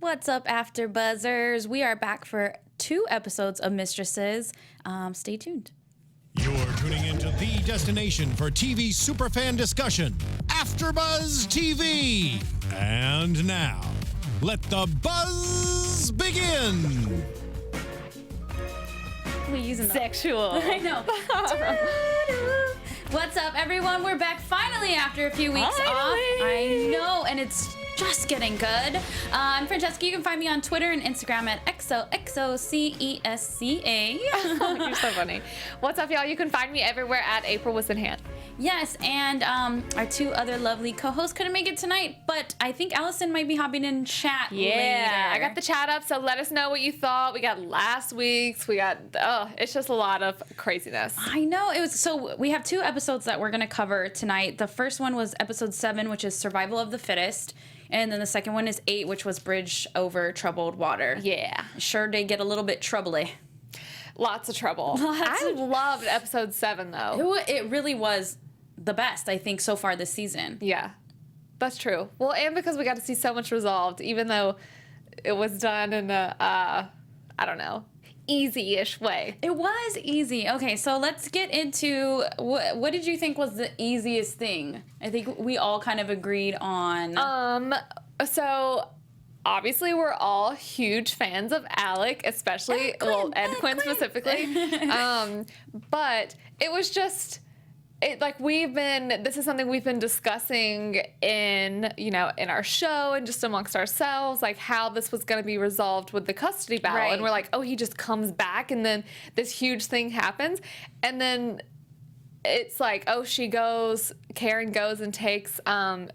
What's up, AfterBuzzers? We are back for 2 episodes of Mistresses. Stay tuned. You're tuning into the destination for TV superfan discussion, AfterBuzz TV. And now, let the buzz begin. We using the Sexual. I know. What's up, everyone? We're back finally after a few weeks off. I know, and it's just getting good. I'm Francesca. You can find me on Twitter and Instagram at XOXOCESCA. You're so funny. What's up, y'all? You can find me everywhere at April Whisenhant. Yes, and our 2 other lovely co-hosts couldn't make it tonight, but I think Allison might be hopping in chat later. I got the chat up, so let us know what you thought. We got last week's. We got, it's just a lot of craziness. I know. So we have 2 episodes that we're going to cover tonight. The first one was episode 7, which is Survival of the Fittest. And then the second one is 8, which was Bridge Over Troubled Water. Yeah. Sure did get a little bit troubly. Lots of trouble. I loved episode 7, though. It really was the best, I think, so far this season. Yeah, that's true. Well, and because we got to see so much resolved, even though it was done in a, I don't know, easy-ish way. It was easy. Okay, so let's get into what did you think was the easiest thing? I think we all kind of agreed on. So obviously we're all huge fans of Alec, especially and Quinn specifically. But it was just this is something we've been discussing in our show and just amongst ourselves, like how this was going to be resolved with the custody battle. Right. And we're like, oh, he just comes back and then this huge thing happens. And then it's like, oh, Karen goes and takes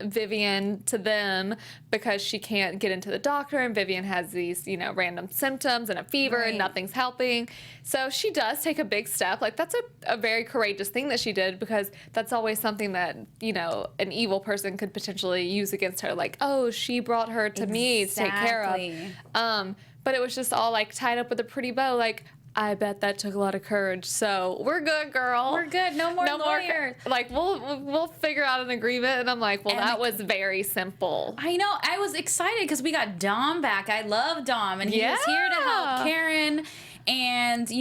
Vivian to them because she can't get into the doctor, and Vivian has these, random symptoms and a fever, and nothing's helping. So she does take a big step. Like, that's a very courageous thing that she did, because that's always something that, an evil person could potentially use against her. Like, oh, she brought her to me to take care of. But it was just all, like, tied up with a pretty bow. Like, I bet that took a lot of courage. So we're good, girl. We're good. No more lawyers. Like, we'll figure out an agreement. And I'm like, well, that was very simple. I know. I was excited because we got Dom back. I love Dom, and he was here to help Karen. And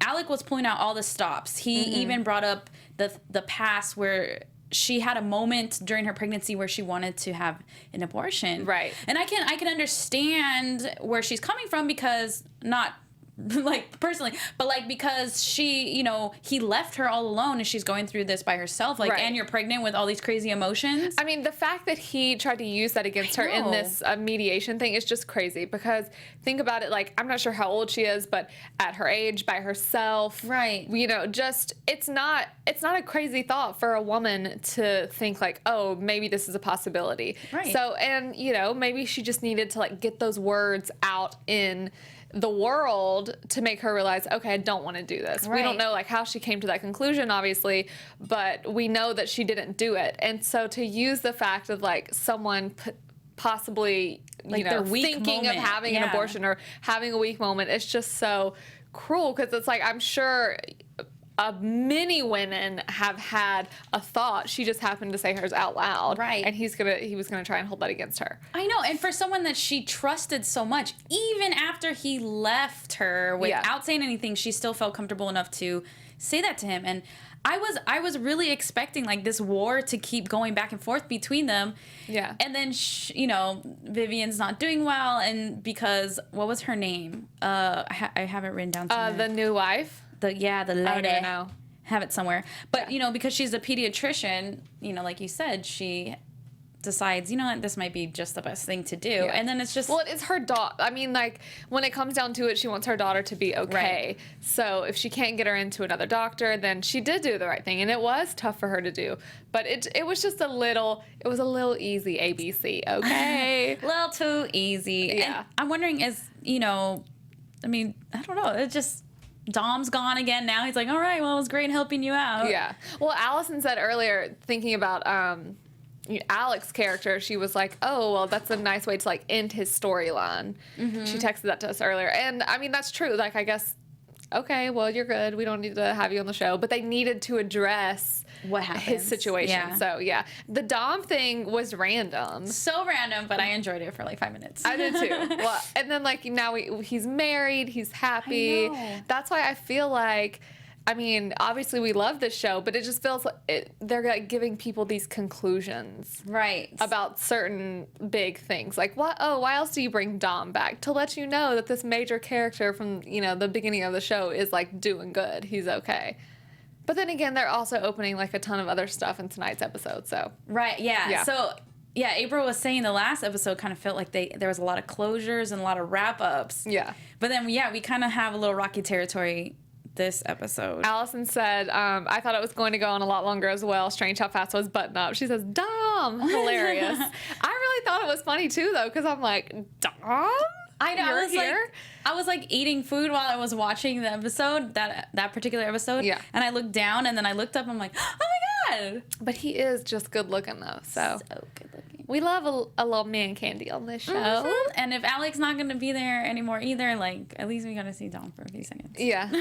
Alec was pulling out all the stops. He even brought up the past where she had a moment during her pregnancy where she wanted to have an abortion. Right. And I can understand where she's coming from, because not like personally, but like because she, he left her all alone and she's going through this by herself. Like, and you're pregnant with all these crazy emotions. I mean, the fact that he tried to use that against her in this mediation thing is just crazy, because think about it. Like, I'm not sure how old she is, but at her age, by herself, right? It's not a crazy thought for a woman to think like, oh, maybe this is a possibility. Right. So, and maybe she just needed to like get those words out in the world to make her realize, okay, I don't want to do this. Right. We don't know like how she came to that conclusion, obviously, but we know that she didn't do it. And so to use the fact of like someone possibly, their weak thinking moment. of having an abortion or having a weak moment, it's just so cruel, because it's like, I'm sure many women have had a thought. She just happened to say hers out loud. Right. And he was gonna try and hold that against her. I know. And for someone that she trusted so much, even after he left her without saying anything, she still felt comfortable enough to say that to him. And I was really expecting like this war to keep going back and forth between them. Yeah. And then, Vivian's not doing well. And because, what was her name? I have it written down somewhere. The new wife? The lady. I don't know. Have it somewhere. But, because she's a pediatrician, like you said, she decides, this might be just the best thing to do. Yeah. And then it's just... Well, it's her daughter. I mean, like, when it comes down to it, she wants her daughter to be okay. Right. So if she can't get her into another doctor, then she did do the right thing. And it was tough for her to do. But it was just a little easy ABC, okay? A little too easy. Yeah. And I'm wondering, I don't know. It just... Dom's gone again now. He's like, all right, well, it was great helping you out. Yeah. Well, Allison said earlier, thinking about Alec's character, she was like, oh, well, that's a nice way to, like, end his storyline. Mm-hmm. She texted that to us earlier. And, I mean, that's true. Like, I guess okay, well, you're good. We don't need to have you on the show. But they needed to address What happened? his situation. Yeah. So, yeah. The Dom thing was random. So random, but I enjoyed it for like 5 minutes. I did too. Well, and then, like, now he's married. He's happy. I know. That's why I feel like, I mean, obviously we love this show, but it just feels like they're like giving people these conclusions. Right. About certain big things. Like, what? Oh, why else do you bring Dom back? To let you know that this major character from, the beginning of the show is, like, doing good. He's okay. But then again, they're also opening, like, a ton of other stuff in tonight's episode, so. Right, yeah. Yeah. So, yeah, April was saying the last episode kind of felt like there was a lot of closures and a lot of wrap-ups. Yeah. But then, yeah, we kind of have a little rocky territory this episode. Allison said, I thought it was going to go on a lot longer as well. Strange how fast it was button up. She says, Dom. Hilarious. I really thought it was funny, too, though, because I'm like, Dom? I know. You're here? I was like eating food while I was watching the episode, that particular episode. Yeah. And I looked down, and then I looked up, and I'm like, oh my God. But he is just good looking, though, so. So good looking. We love a little man candy on this show. Mm-hmm. And if Alec's not going to be there anymore either, like, at least we got to see Dom for a few seconds. Yeah,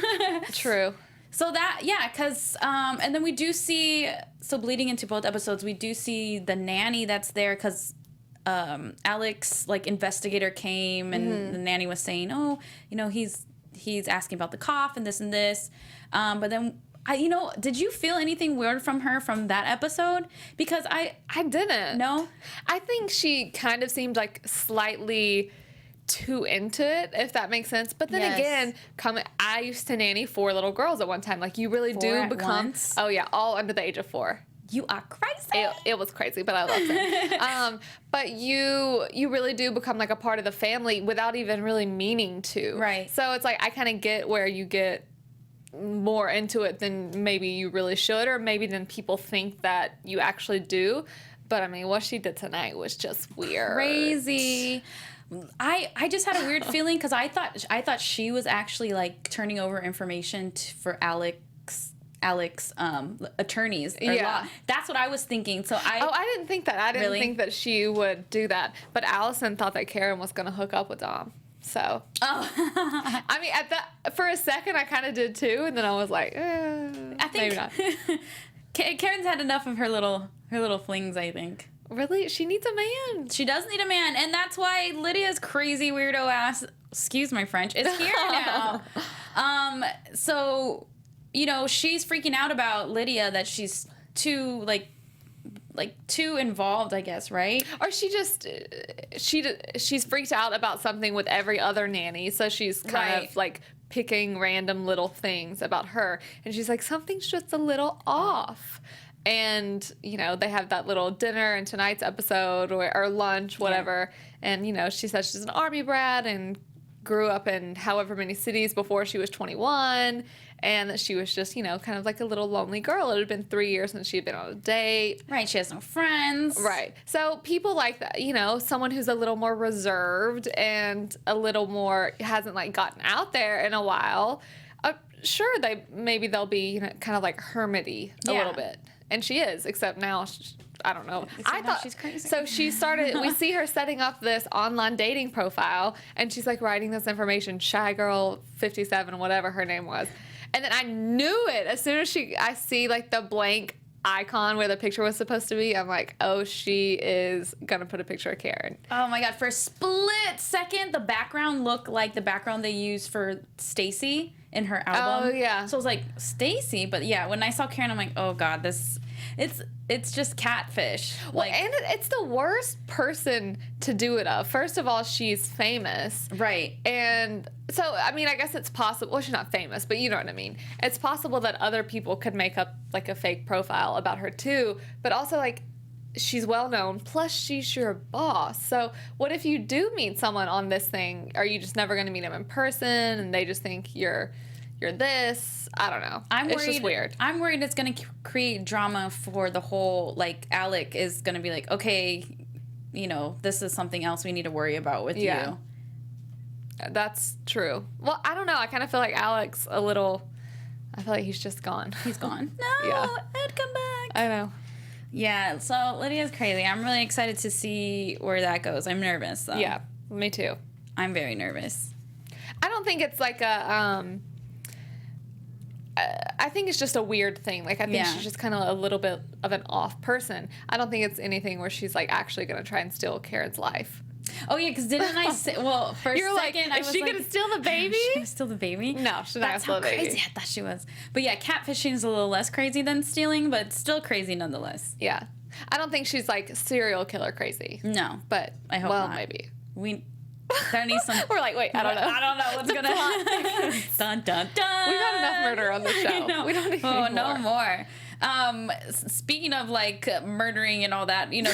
true. So that, yeah, because, and then we do see, so bleeding into both episodes, we do see the nanny that's there because Alec's, like, investigator came and the nanny was saying, oh, he's asking about the cough and this. But then, did you feel anything weird from her from that episode? Because I didn't. No? I think she kind of seemed like slightly too into it, if that makes sense. But then Yes. again, I used to nanny 4 little girls at one time. Like, you really 4 do at become. once? Oh yeah, all under the age of 4. You are crazy. It was crazy, but I loved it. But you really do become like a part of the family without even really meaning to. Right. So it's like I kind of get where you get more into it than maybe you really should, or maybe than people think that you actually do. But I mean, what she did tonight was just weird. Crazy. I just had a weird feeling because I thought she was actually like turning over information for Alec's attorneys. Or Yeah. law. That's what I was thinking. So I didn't think that. I didn't Really? think that she would do that. But Allison thought that Karen was going to hook up with Dom. So, I mean, for a second, I kind of did too, and then I was like, I think maybe not. Karen's had enough of her little flings, I think. Really? She needs a man. She does need a man, and that's why Lydia's crazy weirdo ass, excuse my French, is here now. So, she's freaking out about Lydia that she's too too involved, I guess, right? Or she's freaked out about something with every other nanny, so she's kind of like picking random little things about her, and she's like, something's just a little off. And, they have that little dinner in tonight's episode or lunch, whatever. Yeah. And, she says she's an army brat and grew up in however many cities before she was 21. And that she was just, kind of like a little lonely girl. It had been 3 years since she had been on a date. Right. She has no friends. Right. So people like that, someone who's a little more reserved and a little more, hasn't like gotten out there in a while. Sure, they'll be, kind of like hermity a little bit. And she is, except now, I don't know. I thought she's crazy. So she started, we see her setting up this online dating profile, and she's like writing this information, Shy Girl 57, whatever her name was. And then I knew it. As soon as I see like the blank icon where the picture was supposed to be, I'm like, oh, she is going to put a picture of Karen. Oh my God. For a split second, the background looked like the background they used for Stacy in her album. Oh, yeah. So I was like, Stacy? But yeah, when I saw Karen, I'm like, oh God, it's just Catfish. Well, and it's the worst person to do it of. First of all, she's famous. Right. And so, I mean, I guess it's possible. Well, she's not famous, but you know what I mean. It's possible that other people could make up like a fake profile about her too. But also, like, she's well known. Plus, she's your boss. So, what if you do meet someone on this thing? Are you just never going to meet them in person, and they just think you're this? I don't know. It's just weird. I'm worried it's going to create drama for the whole, like, Alec is going to be like, okay, this is something else we need to worry about with you. That's true. Well, I don't know. I kind of feel like Alec's I feel like he's just gone. He's gone. No, Yeah. Ed, come back. I know. Yeah, so Lydia's crazy. I'm really excited to see where that goes. I'm nervous, though. Yeah, me too. I'm very nervous. I don't think it's like a I think it's just a weird thing. Like, I think she's just kind of a little bit of an off person. I don't think it's anything where she's, like, actually going to try and steal Karen's life. Oh, yeah, because didn't I say, well, for a second, I was is she going to steal the baby? Is she going to steal the baby? No, she's not going to steal the baby. Crazy I thought she was. But yeah, catfishing is a little less crazy than stealing, but still crazy nonetheless. Yeah. I don't think she's, like, serial killer crazy. No. But, I hope well, not. maybe. There needs some... We're like, wait, I don't know. I don't know what's going to... Dun, dun, dun. We've had enough murder on the show. We don't need any more. No more. Speaking of, like, murdering and all that, you know,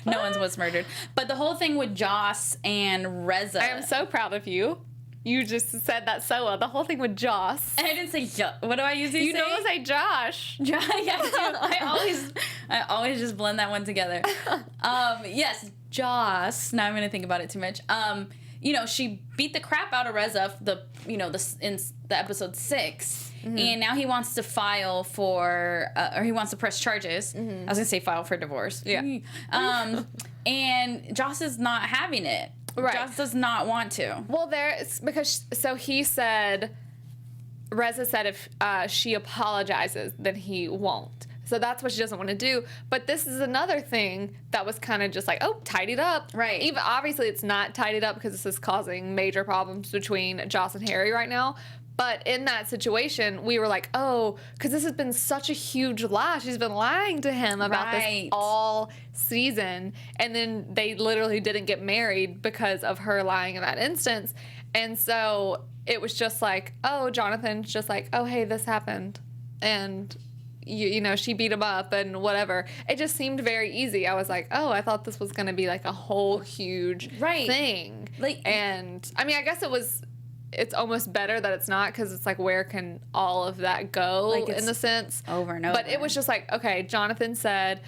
no one's was murdered. But the whole thing with Joss and Reza. I am so proud of you. You just said that so well. The whole thing with Joss. I didn't say what do I usually say? You don't say Josh. Yeah, I always just blend that one together. Yes, Joss. Now I'm gonna think about it too much. You know, she beat the crap out of Reza in the episode 6, and now he wants to file for or he wants to press charges. I was gonna say file for divorce. Yeah. And Joss is not having it. Right. Joss does not want to. Well, he said, Reza said if she apologizes, then he won't. So that's what she doesn't want to do. But this is another thing that was kind of just like, oh, tidied up. Right. Even obviously it's not tidied up because this is causing major problems between Joss and Harry right now. But in that situation, we were like, oh, because this has been such a huge lie. She's been lying to him about this all season. And then they literally didn't get married because of her lying in that instance. And so it was just like, oh, Jonathan's just like, oh, hey, this happened. And, you know, she beat him up and whatever. It just seemed very easy. I was like, oh, I thought this was going to be like a whole huge thing. Like, and, I mean, I guess it's almost better that it's not because it's like, where can all of that go in the sense? Over and over. But it was just like, okay, Jonathan said,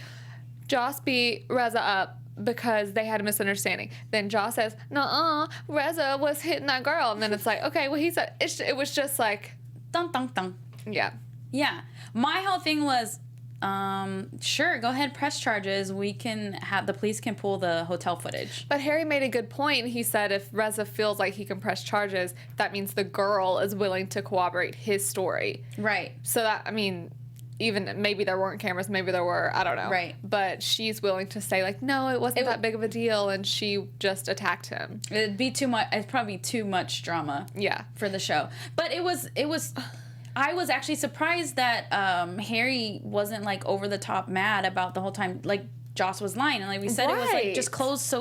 Joss beat Reza up because they had a misunderstanding. Then Joss says, nuh-uh, Reza was hitting that girl. And then it's like, okay, well, he said, it was just like. Dun, dun, dun. Yeah. Yeah. My whole thing was, sure, go ahead, press charges. We can the police can pull the hotel footage. But Harry made a good point. He said if Reza feels like he can press charges, that means the girl is willing to corroborate his story. Right. So that, I mean, even maybe there weren't cameras, maybe there were, I don't know. Right. But she's willing to say like, no, it wasn't that big of a deal, and she just attacked him. It'd be too much. It'd probably be too much drama. Yeah. For the show. But it was. I was actually surprised that Harry wasn't like over the top mad about the whole time. Like Joss was lying, and like we said, it was like just closed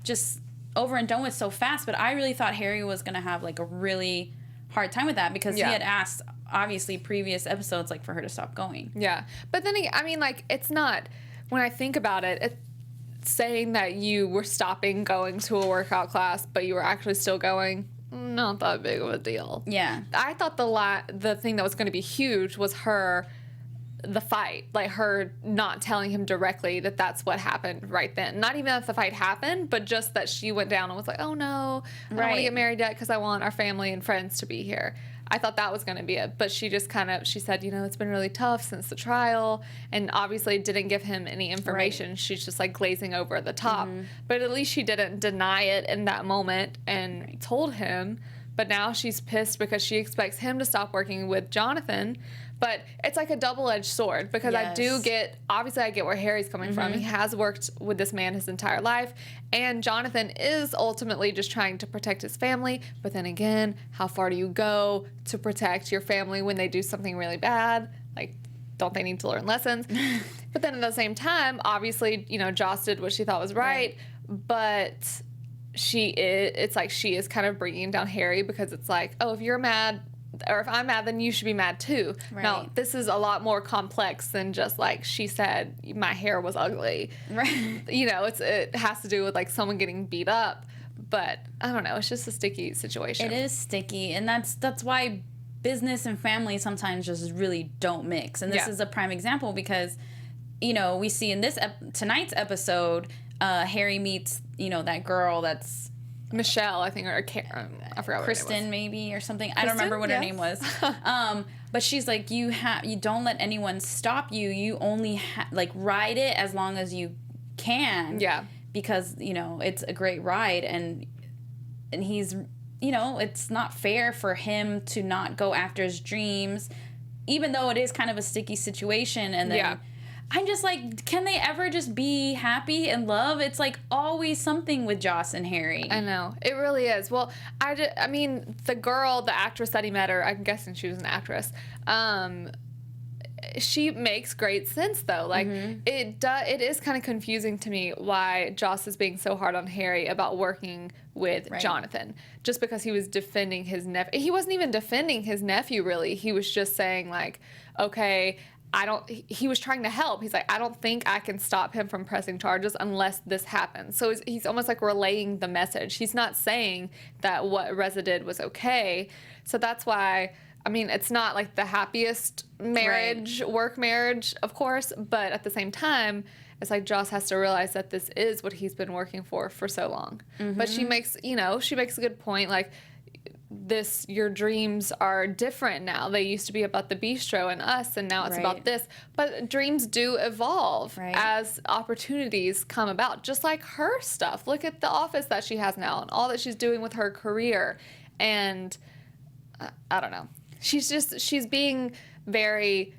just over and done with so fast. But I really thought Harry was gonna have like a really hard time with that because he had asked obviously previous episodes like for her to stop going. Yeah, but then I mean, like, it's not, when I think about it, it's saying that you were stopping going to a workout class, but you were actually still going. Not that big of a deal. Yeah. I thought the thing that was going to be huge was the fight. Like, her not telling him directly that that's what happened right then. Not even that the fight happened, but just that she went down and was like, oh no, I don't want to get married yet because I want our family and friends to be here. I thought that was going to be it. But she just she said, you know, it's been really tough since the trial, and obviously didn't give him any information. Right. She's just like glazing over the top. Mm-hmm. But at least she didn't deny it in that moment and told him. But now she's pissed because she expects him to stop working with Jonathan. But it's like a double-edged sword because I get where Harry's coming from. He has worked with this man his entire life, and Jonathan is ultimately just trying to protect his family. But then again, how far do you go to protect your family when they do something really bad? Like, don't they need to learn lessons? But then at the same time, obviously, you know, Joss did what she thought was right. But it's like she is kind of bringing down Harry because it's like, oh, if you're mad, or if I'm mad, then you should be mad too. Right. Now, this is a lot more complex than just like she said my hair was ugly. Right. You know, it has to do with like someone getting beat up. But I don't know, it's just a sticky situation. It is sticky, and that's why business and family sometimes just really don't mix. And this is a prime example because, you know, we see in this tonight's episode, Harry meets, you know, that girl that's Michelle, I think, or Karen, I forgot what Kristen, her name was. Maybe, or something. I don't remember what her name was. But she's like, you don't let anyone stop you. You only like ride it as long as you can. Yeah. Because, you know, it's a great ride, and he's you know, it's not fair for him to not go after his dreams, even though it is kind of a sticky situation. And then I'm just like, can they ever just be happy and love? It's like always something with Joss and Harry. I know. It really is. Well, I mean, the girl, the actress that he met her, I'm guessing she was an actress, she makes great sense, though. Like, it is kind of confusing to me why Joss is being so hard on Harry about working with Jonathan. Just because he was defending his nephew. He wasn't even defending his nephew, really. He was just saying, like, okay, he was trying to help. He's like, I don't think I can stop him from pressing charges unless this happens. So he's almost like relaying the message. He's not saying that what Reza did was okay. So that's why, I mean, it's not like the happiest marriage, work marriage, of course, but at the same time, it's like Joss has to realize that this is what he's been working for so long. But she makes a good point, like, your dreams are different now. They used to be about the bistro and us, and now it's about this. But dreams do evolve as opportunities come about, just like her stuff. Look at the office that she has now and all that she's doing with her career. And I don't know. She's being very,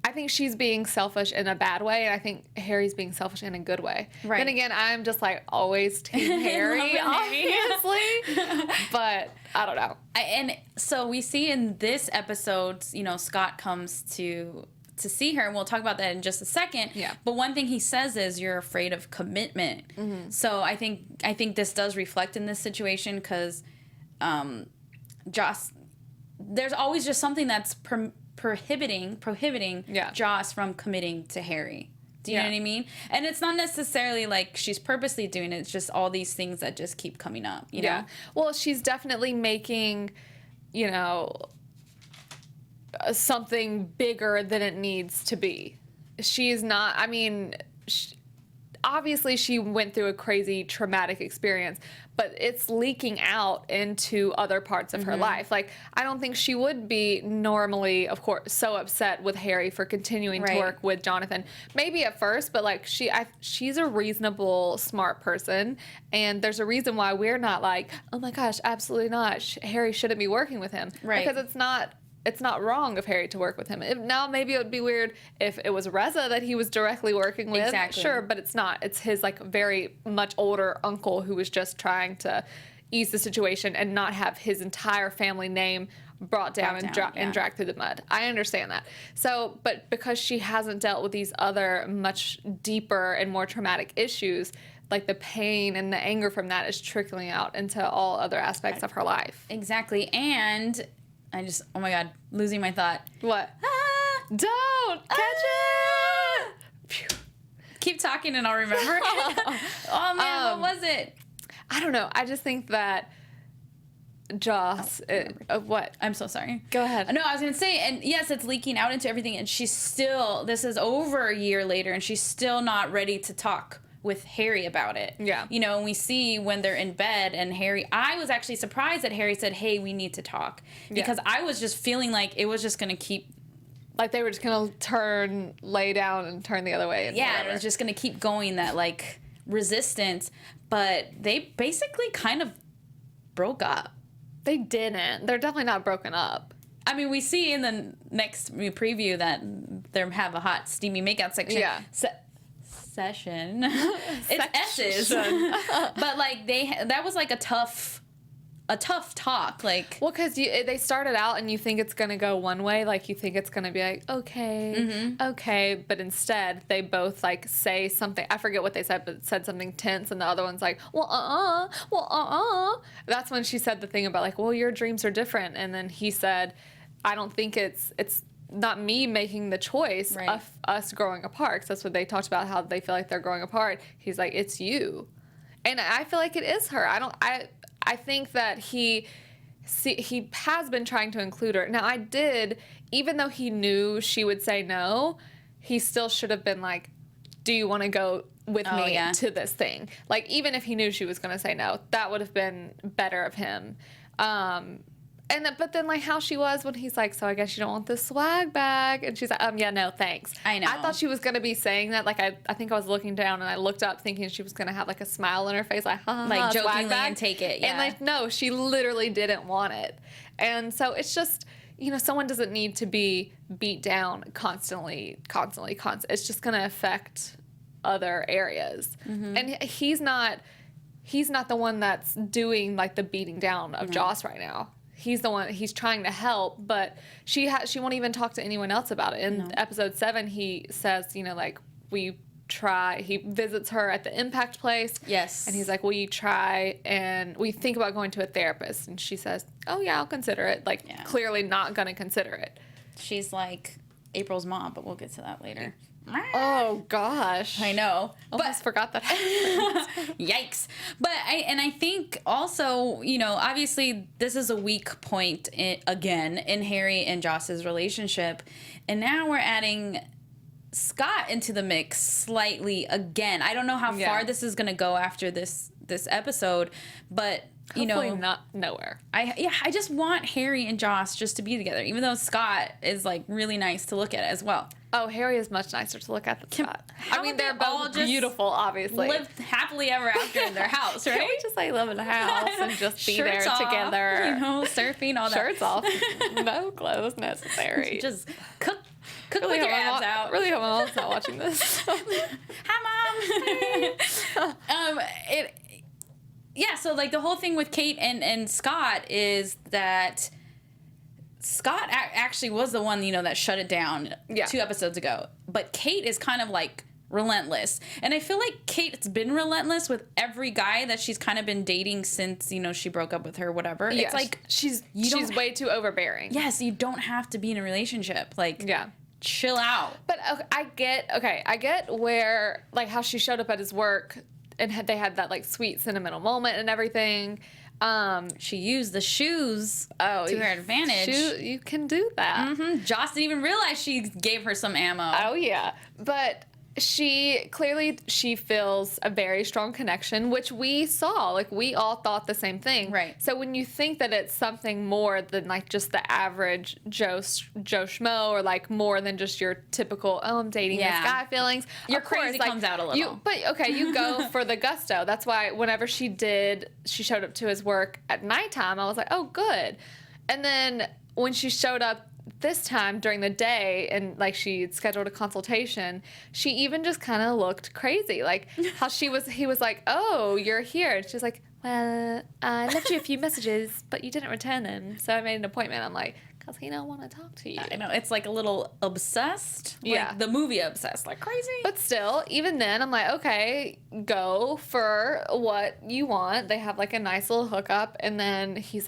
I think she's being selfish in a bad way, and I think Harry's being selfish in a good way. Then again, I'm just like always team Harry, obviously. But I don't know. And so we see in this episode, you know, Scott comes to see her, and we'll talk about that in just a second. Yeah. But one thing he says is, you're afraid of commitment. So I think this does reflect in this situation, because Joss, there's always just something that's prohibiting Joss from committing to Harry. Do you know what I mean? And it's not necessarily like she's purposely doing it. It's just all these things that just keep coming up, you know? Well, she's definitely making, you know, something bigger than it needs to be. She's not, I mean, obviously she went through a crazy traumatic experience, but it's leaking out into other parts of her life. Like, I don't think she would be normally, of course, so upset with Harry for continuing to work with Jonathan. Maybe at first, but like she's a reasonable, smart person, and there's a reason why we're not like, oh my gosh, absolutely not. Harry shouldn't be working with him. Because it's not wrong of Harry to work with him. Now, maybe it would be weird if it was Reza that he was directly working with. Exactly. Sure, but it's not. It's his, like, very much older uncle who was just trying to ease the situation and not have his entire family name brought down and dragged through the mud. I understand that. So, but because she hasn't dealt with these other much deeper and more traumatic issues, like the pain and the anger from that is trickling out into all other aspects of her life. Exactly. And I just, oh my God, losing my thought. What? Ah! Don't catch it! Phew. Keep talking and I'll remember. Oh man, what was it? I don't know. I just think that Joss, what? I'm so sorry. Go ahead. No, I was going to say, and yes, it's leaking out into everything, and she's still, this is over a year later, and she's still not ready to talk with Harry about it. Yeah. You know, and we see when they're in bed, and Harry, I was actually surprised that Harry said, hey, we need to talk. Because I was just feeling like it was just going to keep, like they were just going to lay down and turn the other way. And it was just going to keep going, that like resistance. But they basically kind of broke up. They didn't. They're definitely not broken up. I mean, we see in the next preview that they have a hot, steamy makeout section. Yeah. Session. It's S's. But like that was like a tough talk. Like, well, because they started out and you think it's gonna go one way, like you think it's gonna be like okay, but instead they both like say something. I forget what they said, but said something tense, and the other one's like, That's when she said the thing about like, well, your dreams are different, and then he said, I don't think it's not me making the choice of us growing apart. 'Cause that's what they talked about, how they feel like they're growing apart. He's like, it's you. And I feel like it is her. I think that he has been trying to include her. Now, even though he knew she would say no, he still should have been like, do you want to go with me to this thing? Like, even if he knew she was going to say no, that would have been better of him. But then, like, how she was when he's like, so I guess you don't want this swag bag. And she's like, yeah, no, thanks. I know. I thought she was going to be saying that. Like, I think I was looking down and I looked up thinking she was going to have, like, a smile on her face. Like, ha, ha, like, swag jokingly bag. and take it, yeah. And, like, no, she literally didn't want it. And so it's just, you know, someone doesn't need to be beat down constantly. It's just going to affect other areas. And he's not the one that's doing, like, the beating down of Joss right now. He's the one, he's trying to help, but she won't even talk to anyone else about it. In episode 7, he says, you know, like, he visits her at the impact place. Yes. And he's like, will you try, and we think about going to a therapist. And she says, oh, yeah, I'll consider it. Like, clearly not going to consider it. She's like April's mom, but we'll get to that later. Oh, gosh. I know. Almost forgot that. Yikes. But I think also, you know, obviously this is a weak point again in Harry and Joss's relationship. And now we're adding Scott into the mix slightly again. I don't know how far this is going to go after this episode, but you Hopefully know, not nowhere. I just want Harry and Joss just to be together, even though Scott is like really nice to look at as well. Oh, Harry is much nicer to look at than Scott. How I mean, would they're they all both just beautiful, obviously. Live happily ever after in their house, right? Can't we just like live in a house and just be Shirts there off, together? you know, surfing, all that. Shirts off, no clothes necessary. Just cook really with your hope abs out. Really hope my mom's not watching this. Hi, Mom. So like the whole thing with Kate and Scott is that Scott actually was the one, you know, that shut it down 2 episodes ago. But Kate is kind of like relentless. And I feel like Kate's been relentless with every guy that she's kind of been dating since, you know, she broke up with her, whatever. Yeah, it's like she's way too overbearing. Yes, you don't have to be in a relationship. Like, chill out. But I get where, like, how she showed up at his work and they had that, like, sweet sentimental moment and everything. She used the shoes to her advantage. You can do that. Joss didn't even realize she gave her some ammo. Oh, yeah. But she feels a very strong connection, which we saw. Like, we all thought the same thing. Right. So when you think that it's something more than, like, just the average Joe Schmo, or, like, more than just your typical, oh, I'm dating this guy feelings. Your crazy comes out a little. You go for the gusto. That's why whenever she showed up to his work at nighttime, I was like, oh, good. And then when she showed up this time during the day and, like, she scheduled a consultation, she even just kind of looked crazy. Like, how he was like, oh, you're here. And she's like, well, I left you a few messages, but you didn't return them, so I made an appointment. I'm like, because he don't want to talk to you. I know, it's like a little obsessed. Like the movie Obsessed, like crazy. But still, even then, I'm like, okay, go for what you want. They have, like, a nice little hookup, and then he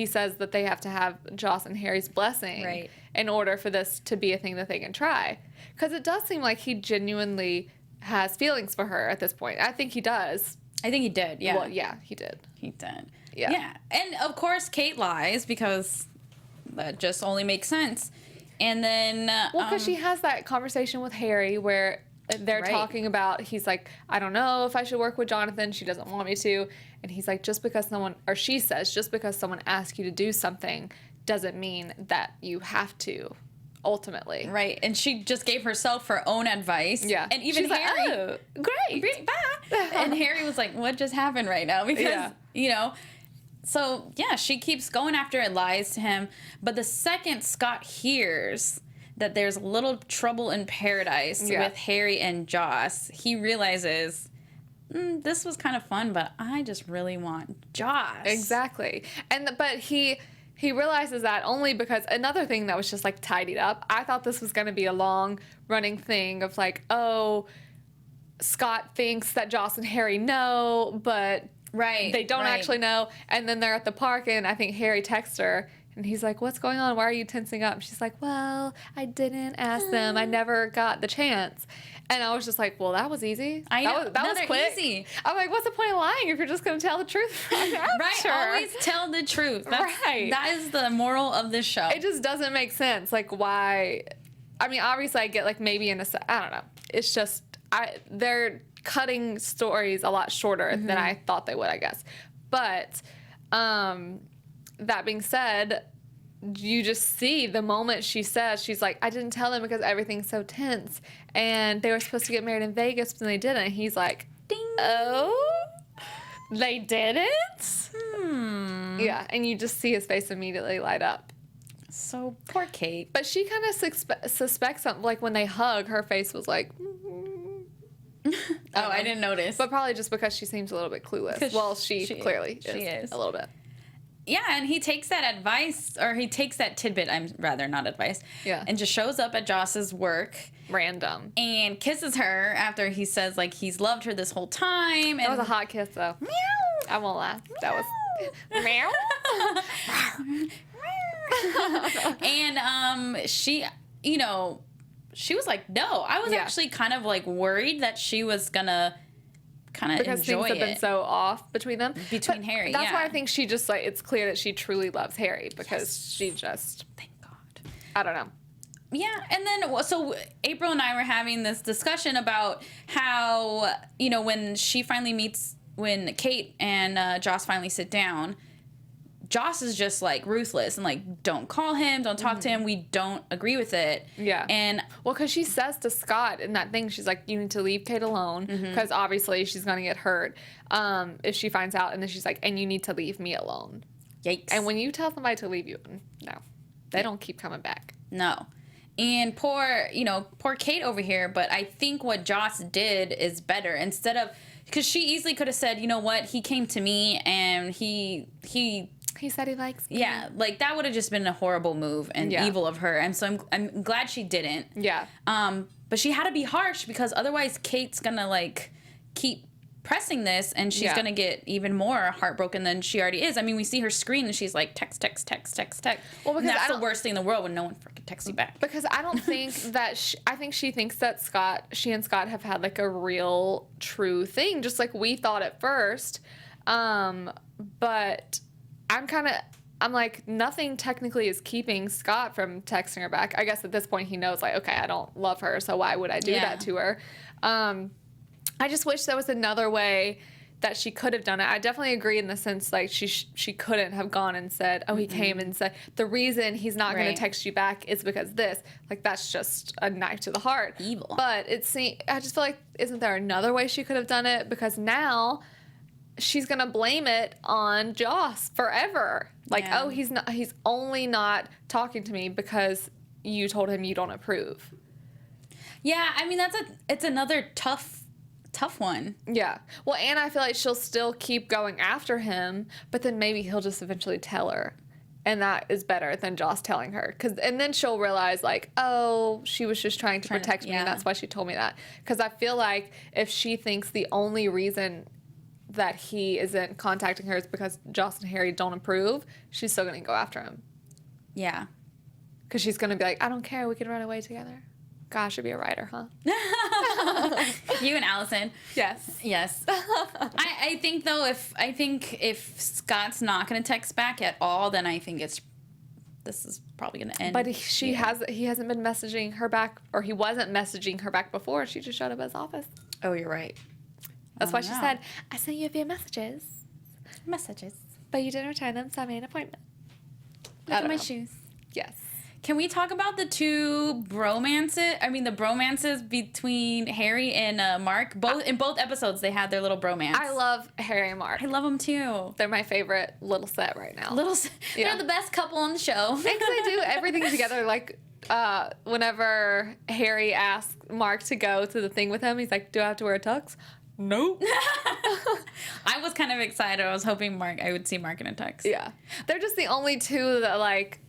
says that they have to have Joss and Harry's blessing in order for this to be a thing that they can try. Because it does seem like he genuinely has feelings for her at this point. I think he does. I think he did, yeah. Well, yeah, he did. He did. Yeah. And, of course, Kate lies because that just only makes sense. And then... well, because she has that conversation with Harry where they're talking about, he's like, I don't know if I should work with Jonathan. She doesn't want me to. And he's like, she says, just because someone asks you to do something doesn't mean that you have to, ultimately. Right. And she just gave herself her own advice. Yeah. And even she's Harry. Like, oh, great. Bye. And Harry was like, what just happened right now? Because, you know... So, yeah, she keeps going after it, lies to him. But the second Scott hears that there's a little trouble in paradise with Harry and Joss, he realizes, this was kind of fun, but I just really want Joss. Exactly. But he realizes that only because another thing that was just, like, tidied up. I thought this was going to be a long-running thing of, like, oh, Scott thinks that Joss and Harry know, but... they don't actually know. And then they're at the park, and I think Harry texts her, and he's like, what's going on? Why are you tensing up? And she's like, well, I didn't ask them. I never got the chance. And I was just like, well, that was easy. I know. That was quick. Easy. I'm like, what's the point of lying if you're just going to tell the truth right after? Right. Always tell the truth. That is the moral of this show. It just doesn't make sense. Like, why? I mean, obviously, I get, like, maybe I don't know. It's just, they're cutting stories a lot shorter than I thought they would, I guess. But that being said, you just see the moment she says, she's like, I didn't tell them because everything's so tense. And they were supposed to get married in Vegas, but they didn't. And he's like, ding. Oh, they didn't? Yeah, and you just see his face immediately light up. So poor Kate. But she kind of suspects something. Like when they hug, her face was like... I didn't notice. But probably just because she seems a little bit clueless. Well, she clearly is. A little bit. Yeah, and he takes that advice, or he takes that tidbit, not advice. Yeah. And just shows up at Joss's work. Random. And kisses her after he says, like, he's loved her this whole time. And that was a hot kiss, though. Meow. I won't laugh. That was... Meow. And she, she was like, no. I was actually kind of, like, worried that she was gonna... kind of enjoy it. Because things have been so off between them. Harry, That's why I think she just, like, it's clear that she truly loves Harry because she just... Thank God. I don't know. Yeah, and then, so April and I were having this discussion about how, when Kate and Joss finally sit down, Joss is just, like, ruthless and, like, don't call him, don't talk to him, we don't agree with it. Yeah. And... well, because she says to Scott in that thing, she's like, you need to leave Kate alone, because obviously she's going to get hurt if she finds out, and then she's like, and you need to leave me alone. Yikes. And when you tell somebody to leave you, no. They don't keep coming back. No. And poor Kate over here, but I think what Joss did is better. Instead of... because she easily could have said, you know what, he came to me, and he said he likes me. Yeah, like, that would have just been a horrible move and evil of her. And so I'm glad she didn't. Yeah. But she had to be harsh because otherwise Kate's gonna, like, keep pressing this and she's gonna get even more heartbroken than she already is. I mean, we see her screen and she's like, text. Well, because that's the worst thing in the world when no one freaking texts you back. Because I don't think that I think she thinks that she and Scott have had, like, a real true thing, just like we thought at first. But I'm like, nothing technically is keeping Scott from texting her back. I guess at this point he knows, like, okay, I don't love her, so why would I do that to her? I just wish there was another way that she could have done it. I definitely agree in the sense, like, she couldn't have gone and said, oh, he came and said, the reason he's not going to text you back is because this. Like, that's just a knife to the heart. Evil. But I just feel like, isn't there another way she could have done it? Because now... she's gonna blame it on Joss forever. Like, oh, he's only not talking to me because you told him you don't approve. Yeah, I mean, it's another tough one. Yeah. Well, and I feel like she'll still keep going after him, but then maybe he'll just eventually tell her. And that is better than Joss telling her. And then she'll realize, like, oh, she was just trying to protect me, and that's why she told me that. Because I feel like if she thinks the only reason that he isn't contacting her is because Joss and Harry don't approve, she's still going to go after him. Yeah. Because she's going to be like, I don't care, we can run away together. Gosh, should be a writer, huh? You and Allison. Yes. I think, though, if Scott's not going to text back at all, then I think this is probably going to end. But he hasn't been messaging her back, or he wasn't messaging her back before. She just showed up at his office. Oh, you're right. That's why she said, I sent you a few messages. Messages. But you didn't return them, so I made an appointment. Look at my shoes. Yes. Can we talk about the bromances between Harry and Mark? In both episodes, they had their little bromance. I love Harry and Mark. I love them, too. They're my favorite little set right now. They're the best couple on the show. Because they do everything together, like... whenever Harry asks Mark to go to the thing with him, he's like, do I have to wear a tux? Nope. I was kind of excited. I was hoping I would see Mark in a tux. Yeah. They're just the only two that, like,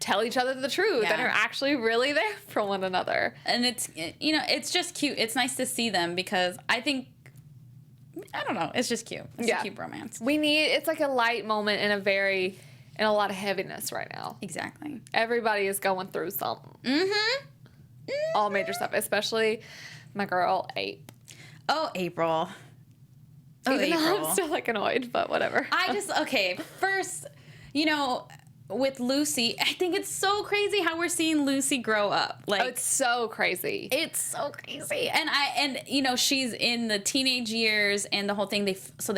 tell each other the truth and are actually really there for one another. And it's just cute. It's nice to see them because I don't know, it's just cute. It's a cute romance. It's like a light moment in a lot of heaviness right now. Exactly. Everybody is going through something. All major stuff, especially my girl, April. Oh, April. Even though I'm still, like, annoyed, but whatever. First, with Lucy, I think it's so crazy how we're seeing Lucy grow up. Like, Oh, it's so crazy. it's so crazy. And you know, she's in the teenage years and the whole thing. They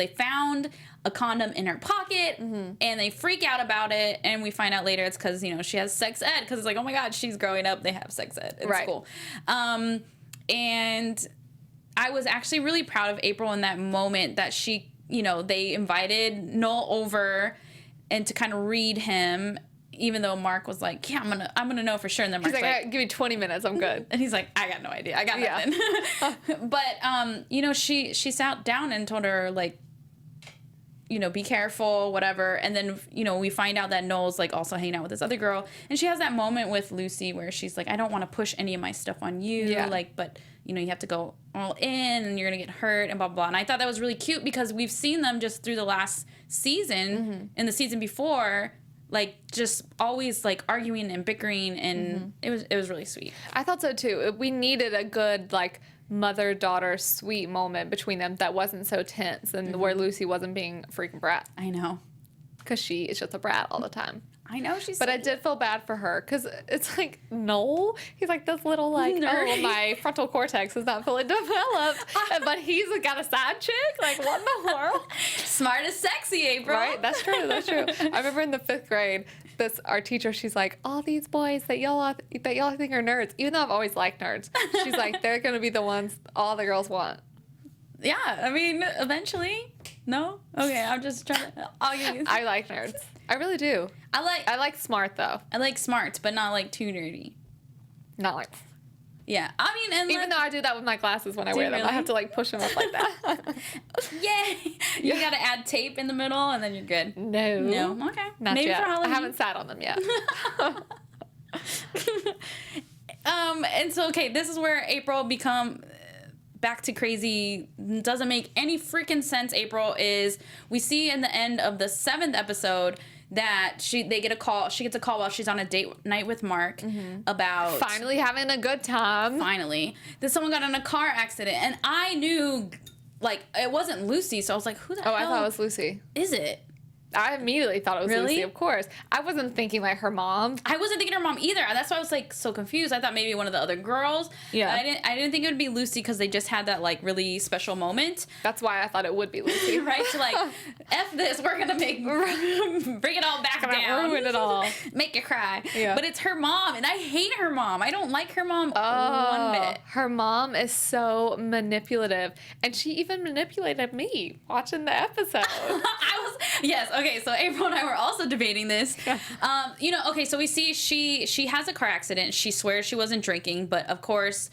found a condom in her pocket and they freak out about it. And we find out later it's because, you know, she has sex ed. Because it's like, oh my God, she's growing up. They have sex ed in school. And I was actually really proud of April in that moment that she, you know, they invited Noel over and to kind of read him, even though Mark was like, yeah, I'm gonna know for sure. And then Mark's He's like, give me 20 minutes, I'm good. and he's like, I got no idea. I got nothing. But, you know, she sat down and told her, like, you know, be careful, whatever. And then, you know, we find out that Noel's, like, also hanging out with this other girl. And she has that moment with Lucy where she's like, I don't want to push any of my stuff on you. Yeah. Like, but, you know, you have to go all in and you're going to get hurt and blah, blah, blah. And I thought that was really cute because we've seen them just through the last season and the season before, like, just always, like, arguing and bickering. And it was really sweet. I thought so too. We needed a good, like, mother-daughter sweet moment between them that wasn't so tense and where Lucy wasn't being a freaking brat. I know. Because she is just a brat all the time. I know she's But so I did feel bad for her because it's like, Noel, he's like this little, like, Nerd. oh, my frontal cortex is not fully developed. But he's got a side chick? Like, what in the world? smart as sexy, April. Right? That's true. That's true. I remember in the 5th grade, our teacher, she's like, all these boys that y'all think are nerds, even though I've always liked nerds, she's like, they're going to be the ones all the girls want. Yeah, I mean, eventually. No? Okay, I'm just trying to... I like nerds. I really do. I like smart, though. I like smarts, but not, like, too nerdy. Not like... Yeah. I mean, and Even though I do that with my glasses when I wear them. really? I have to, like, push them up like that. Yay! You gotta add tape in the middle, and then you're good. No. No? Okay. Not Maybe yet. for Halloween. I haven't sat on them yet. And so, okay, this is where April become... back to crazy, doesn't make any freaking sense. April is, we see in the end of the 7th episode that she gets a call while she's on a date night with Mark about Finally having a good time. that someone got in a car accident, and I knew, like, it wasn't Lucy, so I was like, who the hell I thought it was Lucy. is it? I immediately thought it was Really? Lucy, of course. I wasn't thinking like her mom. I wasn't thinking her mom either. That's why I was like so confused. I thought maybe one of the other girls. Yeah. I didn't think it would be Lucy because they just had that like really special moment. That's why I thought it would be Lucy. Right? To like, F this, we're gonna bring it all back down. Ruin it all. Make you cry. Yeah. But it's her mom, and I hate her mom. I don't like her mom Oh, one bit. her mom is so manipulative. And she even manipulated me watching the episode. Yes, okay, so April and I were also debating this. You know, okay, so we see she has a car accident. She swears she wasn't drinking, but of course,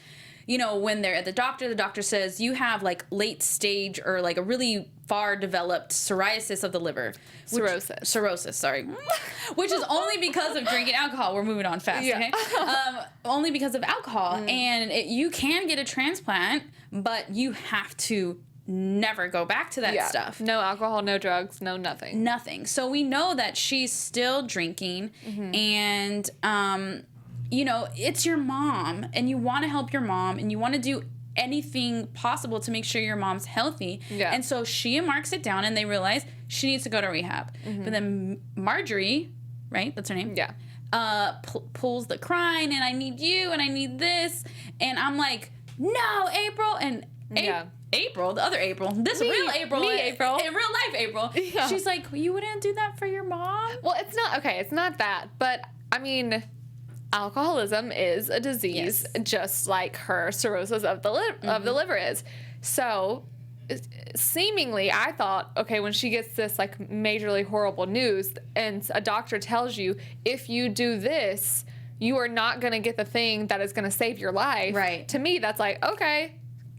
you know, when they're at the doctor says you have like late stage or like a really far developed psoriasis of the liver. Cirrhosis, sorry. Which is only because of drinking alcohol. We're moving on fast, Yeah. okay? Only because of alcohol. And you can get a transplant, but you have to never go back to that stuff. No alcohol, no drugs, no nothing. Nothing. So we know that she's still drinking, and you know, it's your mom, and you want to help your mom, and you want to do anything possible to make sure your mom's healthy. Yeah. And so she and Mark sit down and they realize she needs to go to rehab. But then Marjorie, right? That's her name. Yeah. Pulls the crying, and I need you, and I need this, and I'm like, no, April, and April, the other April, real April, April. in real life April. Yeah. She's like, you wouldn't do that for your mom? Well, it's not that, but I mean, alcoholism is a disease, just like her cirrhosis of the liver is. So, seemingly, I thought, okay, when she gets this like majorly horrible news, and a doctor tells you, if you do this, you are not going to get the thing that is going to save your life. Right. To me, that's like, okay.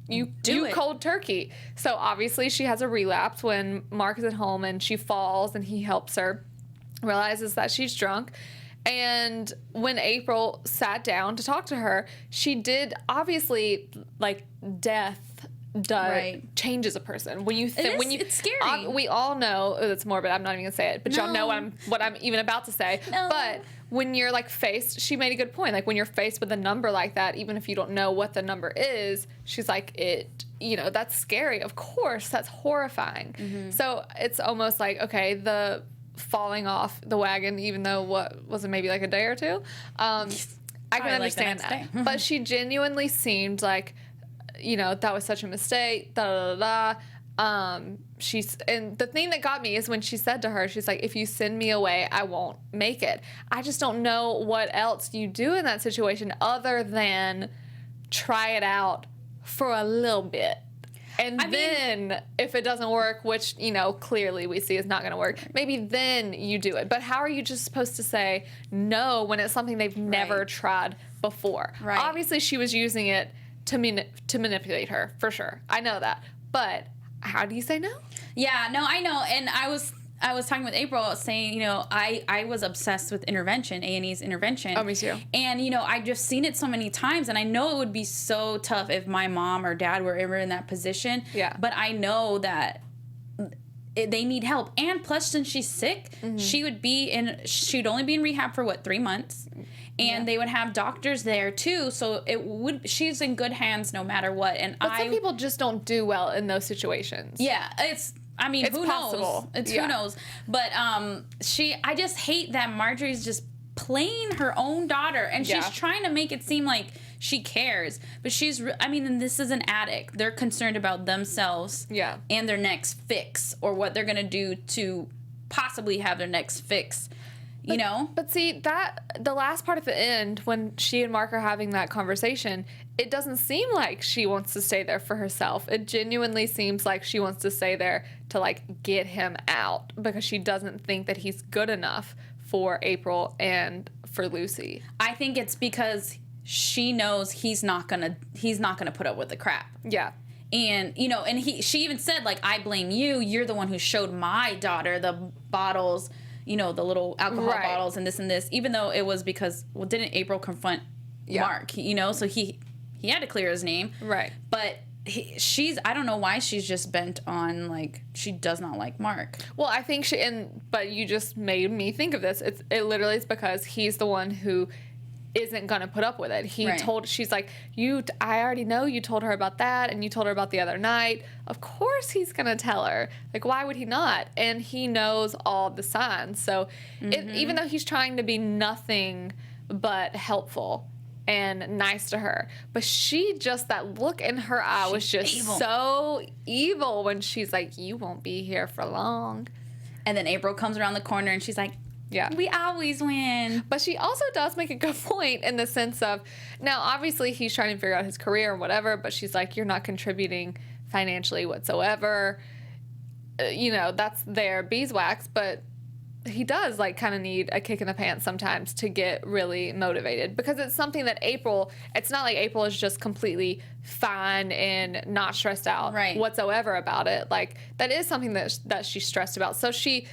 You do cold turkey. So obviously she has a relapse when Mark is at home and she falls and he helps her, realizes that she's drunk. And when April sat down to talk to her, she did obviously, like, death changes a person. When you it's scary. We all know it's morbid. I'm not even gonna say it, but y'all know what I'm even about to say. No. But when you're like faced, she made a good point. Like when you're faced with a number like that, even if you don't know what the number is, she's like, that's scary. Of course, that's horrifying. So it's almost like, okay, the falling off the wagon, even though what was it, maybe like a day or two. I can understand that. But she genuinely seemed like, you know, that was such a mistake. Da da da da. And the thing that got me is when she said to her, she's like, if you send me away, I won't make it. I just don't know what else you do in that situation other than try it out for a little bit. And then if it doesn't work, which, you know, clearly we see is not going to work, maybe then you do it. But how are you just supposed to say no when it's something they've never tried before? Right. Obviously, she was using it to manipulate her, for sure. I know that. But how do you say no? Yeah, no, I know. And I was talking with April saying, you know, I was obsessed with intervention, A&E's intervention. Oh, me too. And, you know, I've just seen it so many times, and I know it would be so tough if my mom or dad were ever in that position. Yeah. But I know that they need help. And plus, since she's sick, she'd only be in rehab for, 3 months? And they would have doctors there too, so she's in good hands no matter what. But some people just don't do well in those situations. Yeah, it's who possible. knows? Who knows? But I just hate that Marjorie's just playing her own daughter, and she's trying to make it seem like she cares. But and this is an addict. They're concerned about themselves and their next fix, or what they're gonna do to possibly have their next fix. You know? But see, the last part at the end, when she and Mark are having that conversation, it doesn't seem like she wants to stay there for herself. It genuinely seems like she wants to stay there to, like, get him out, because she doesn't think that he's good enough for April and for Lucy. I think it's because she knows he's not gonna put up with the crap. Yeah. And, you know, she even said, like, I blame you. You're the one who showed my daughter the bottles, you know, the little alcohol bottles and this, even though it was because, didn't April confront Mark, you know, so he had to clear his name. Right. But I don't know why she's just bent on, like, she does not like Mark. Well, I think but you just made me think of this. It literally is because he's the one who isn't gonna put up with it. She's like, I already know you told her about that, and you told her about the other night. Of course he's gonna tell her. Like, why would he not? And he knows all the signs. So even though he's trying to be nothing but helpful and nice to her, but that look in her eye was just evil. So evil when she's like, you won't be here for long. And then April comes around the corner and she's like, yeah, we always win. But she also does make a good point in the sense of, now obviously he's trying to figure out his career or whatever, but she's like, you're not contributing financially whatsoever. You know, that's their beeswax, but he does, like, kind of need a kick in the pants sometimes to get really motivated, because it's something that it's not like April is just completely fine and not stressed out whatsoever about it. Like, that is something that she's stressed about. So she,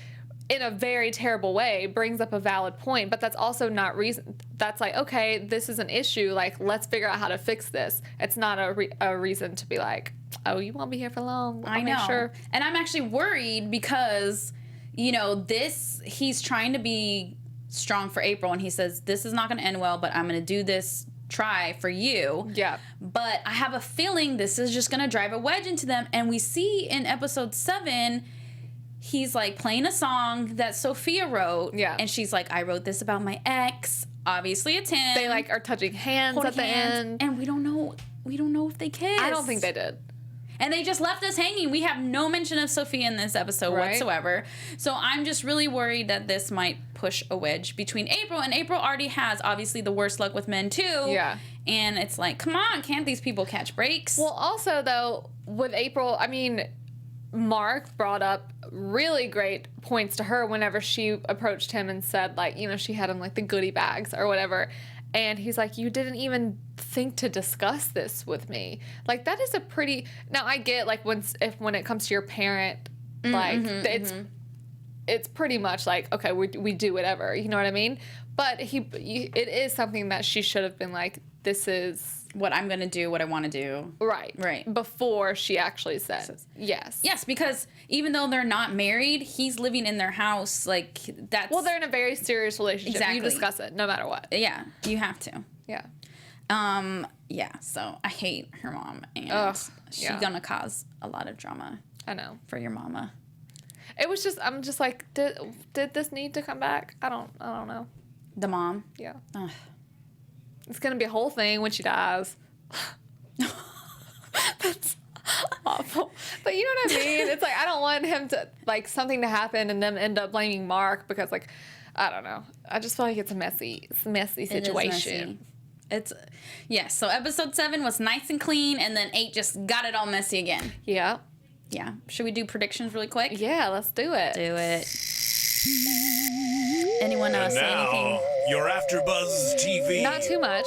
in a very terrible way, brings up a valid point, but that's also not reason. That's like, okay, this is an issue. Like, let's figure out how to fix this. It's not a reason to be like, oh, you won't be here for long. I know. Sure. And I'm actually worried because, you know, he's trying to be strong for April, and he says, this is not going to end well, but I'm going to do this try for you. Yeah. But I have a feeling this is just going to drive a wedge into them. And we see in episode 7, he's, like, playing a song that Sophia wrote. Yeah. And she's like, I wrote this about my ex. Obviously it's him. They, like, are touching hands at the end. And we don't know if they kissed. I don't think they did. And they just left us hanging. We have no mention of Sophia in this episode whatsoever. So I'm just really worried that this might push a wedge between April. And April already has, obviously, the worst luck with men, too. Yeah. And it's like, come on, can't these people catch breaks? Well, also, though, with April, I mean, Mark brought up really great points to her whenever she approached him and said, like, you know, she had him, like, the goodie bags or whatever. And he's like, you didn't even think to discuss this with me. Like, that is a pretty... Now, I get, like, when it comes to your parent, like, it's pretty much like, okay, we do whatever. You know what I mean? But it is something that she should have been like, this is... what I'm going to do, what I want to do. Right. Before she actually said yes. Yes, because even though they're not married, he's living in their house. Like, that's... Well, they're in a very serious relationship. Exactly. You discuss it no matter what. Yeah, you have to. Yeah. Yeah, so I hate her mom, and she's going to cause a lot of drama. I know. For your mama. it was just, I'm just like, did this need to come back? I don't know. The mom. Yeah. Ugh. It's going to be a whole thing when she dies. That's awful. But you know what I mean? It's like, I don't want him to, like, something to happen and then end up blaming Mark because, like, I don't know. I just feel like it's a messy situation. Yes, so episode 7 was nice and clean, and then 8 just got it all messy again. Yeah. Yeah. Should we do predictions really quick? Yeah, let's do it. Do it. Anyone else say anything? Your AfterBuzz TV. Not too much.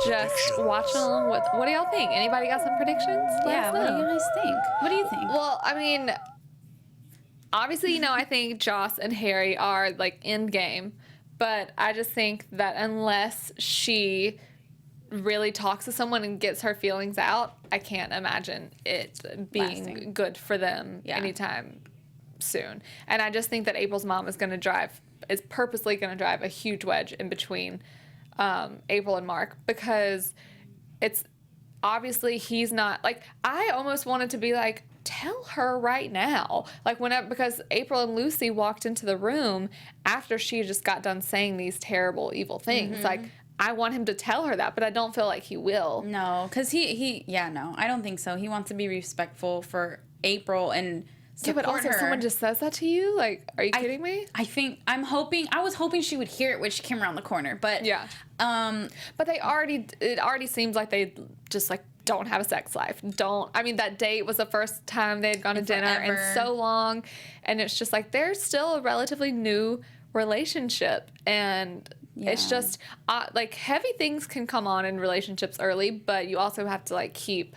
Just watch along with. What do y'all think? Anybody got some predictions? Let us What do know. you guys think? What do you think? Well, I mean, obviously, I think Joss and Harry are, like, end game. But I just think that unless she really talks to someone and gets her feelings out, I can't imagine it being Lasting. good for them anytime soon. And I just think that April's mom is purposely going to drive a huge wedge in between April and Mark, because it's obviously he's not, like, I almost wanted to be like, tell her right now, like, because April and Lucy walked into the room after she just got done saying these terrible, evil things. Like, I want him to tell her that, but I don't feel like he will. No, because no, I don't think so. He wants to be respectful for April and support but also her. if someone just says that to you, like, are you kidding me? I was hoping she would hear it when she came around the corner, but Yeah. But it already seems like they just, like, don't have a sex life. That date was the first time they had gone to dinner in so long, and it's just like they're still a relatively new relationship, and it's just like heavy things can come on in relationships early, but you also have to, like, keep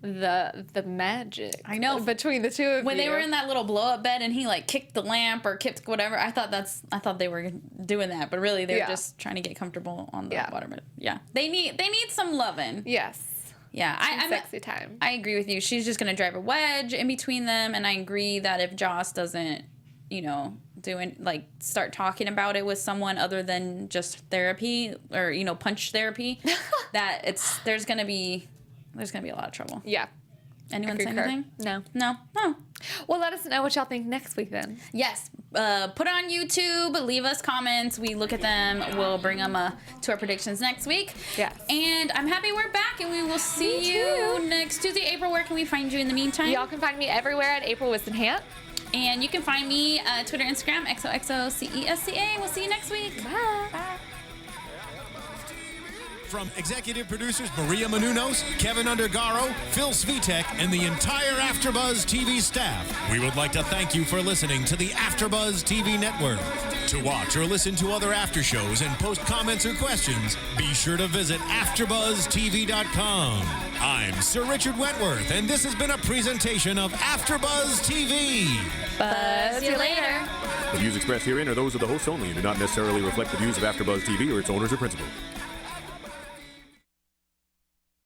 the magic. I know. Between the two of when you. they were in that little blow up bed and he, like, kicked the lamp or kicked whatever, I thought they were doing that, but really they're just trying to get comfortable on the water. But they need some loving. Yes. Yeah, I'm sexy time. I agree with you. She's just gonna drive a wedge in between them, and I agree that if Joss doesn't, start talking about it with someone other than just therapy or punch therapy, that there's gonna be a lot of trouble. Yeah. Anyone say anything? No. Oh. Well, let us know what y'all think next week then. Yes. Put on YouTube. Leave us comments. We look at them. We'll bring them to our predictions next week. Yes. And I'm happy we're back, and we will see you next Tuesday. April, where can we find you in the meantime? Y'all can find me everywhere at April Whisenhant. And you can find me Twitter, Instagram, XOXOCESCA. We'll see you next week. Bye. From executive producers Maria Menounos, Kevin Undergaro, Phil Svitek, and the entire AfterBuzz TV staff, we would like to thank you for listening to the AfterBuzz TV network. To watch or listen to other after shows and post comments or questions, be sure to visit AfterBuzzTV.com. I'm Sir Richard Wentworth, and this has been a presentation of AfterBuzz TV. Buzz you later. The views expressed herein are those of the hosts only and do not necessarily reflect the views of AfterBuzz TV or its owners or principals.